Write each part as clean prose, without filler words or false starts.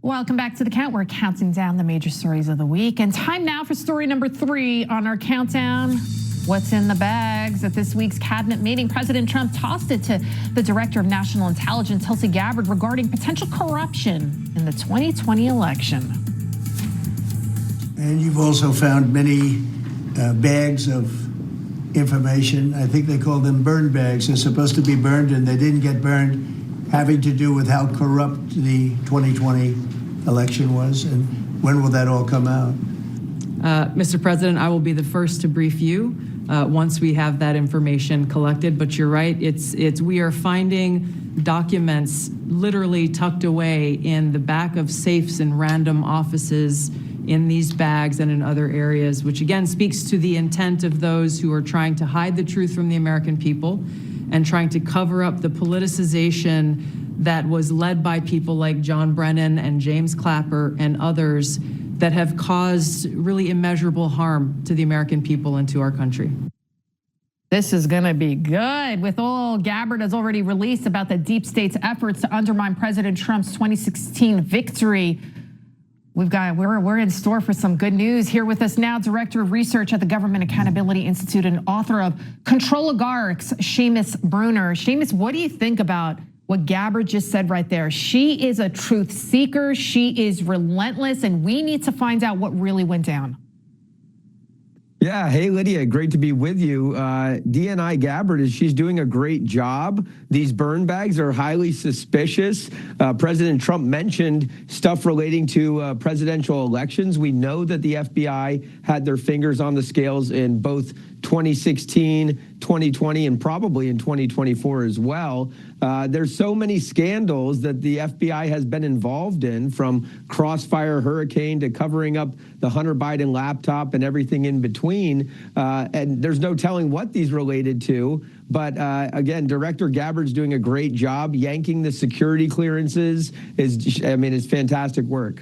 Welcome back to The Count. We're counting down the major stories of the week. And time now for story number 3 on our countdown. What's in the bags? At this week's cabinet meeting, President Trump tossed it to the Director of National Intelligence, Tulsi Gabbard, regarding potential corruption in the 2020 election. And you've also found many bags of information. I think they call them burned bags. They're supposed to be burned and they didn't get burned, having to do with how corrupt the 2020 election was. And when will that all come out? Mr. President, I will be the first to brief you once we have that information collected. But you're right, we are finding documents literally tucked away in the back of safes in random offices in these bags and in other areas, which again speaks to the intent of those who are trying to hide the truth from the American people and trying to cover up the politicization that was led by people like John Brennan and James Clapper and others that have caused really immeasurable harm to the American people and to our country. This is gonna be good. With all Gabbard has already released about the deep state's efforts to undermine President Trump's 2016 victory, we're in store for some good news. Here with us now, Director of Research at the Government Accountability Institute and author of Control Oligarchs, Seamus Bruner. Seamus, what do you think about what Gabbard just said right there? She is a truth seeker, she is relentless, and we need to find out what really went down. Yeah, hey Lydia, great to be with you. DNI Gabbard, she's doing a great job. These burn bags are highly suspicious. President Trump mentioned stuff relating to presidential elections. We know that the FBI had their fingers on the scales in both 2016, 2020, and probably in 2024 as well. There's so many scandals that the FBI has been involved in, from Crossfire Hurricane to covering up the Hunter Biden laptop and everything in between. And there's no telling what these related to. But again, Director Gabbard's doing a great job. Yanking the security clearances is fantastic work.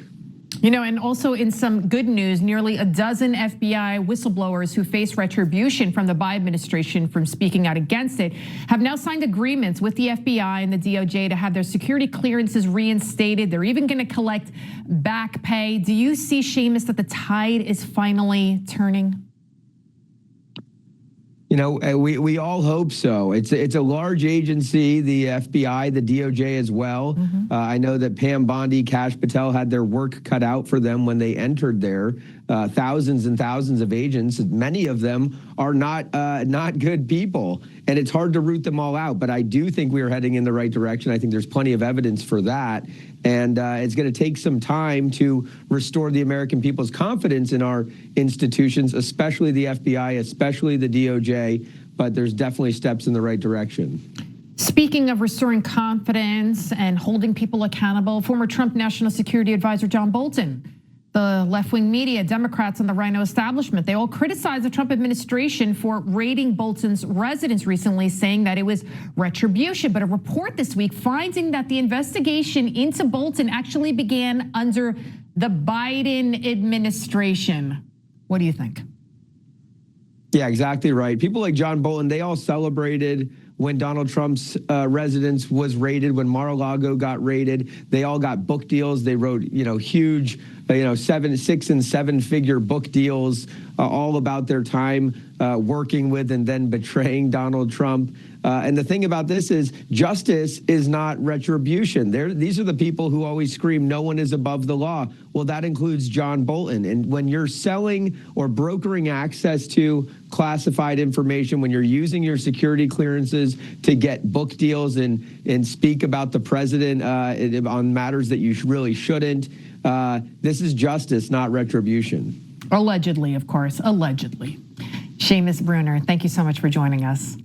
You know, and also in some good news, nearly a dozen FBI whistleblowers who face retribution from the Biden administration from speaking out against it have now signed agreements with the FBI and the DOJ to have their security clearances reinstated. They're even going to collect back pay. Do you see, Seamus, that the tide is finally turning? You know, we all hope so. It's a large agency, the FBI, the DOJ as well. I know that Pam Bondi, Kash Patel had their work cut out for them when they entered there. Thousands and thousands of agents, many of them are not good people, and it's hard to root them all out. But I do think we are heading in the right direction. I think there's plenty of evidence for that, and it's going to take some time to restore the American people's confidence in our institutions, especially the FBI, especially the DOJ. But there's definitely steps in the right direction. Speaking of restoring confidence and holding people accountable, former Trump National Security Advisor John Bolton, the left-wing media, Democrats, and the Rhino establishment, they all criticized the Trump administration for raiding Bolton's residence recently, saying that it was retribution. But a report this week finding that the investigation into Bolton actually began under the Biden administration. What do you think? Yeah, exactly right. People like John Bolton, they all celebrated when Donald Trump's residence was raided, when Mar-a-Lago got raided. They all got book deals. They wrote, huge, 6 and 7 figure book deals, all about their time working with and then betraying Donald Trump. And the thing about this is justice is not retribution. These are the people who always scream, no one is above the law. Well, that includes John Bolton. And when you're selling or brokering access to classified information, when you're using your security clearances to get book deals and speak about the president on matters that you really shouldn't, this is justice, not retribution. Allegedly, of course, allegedly. Seamus Bruner, thank you so much for joining us.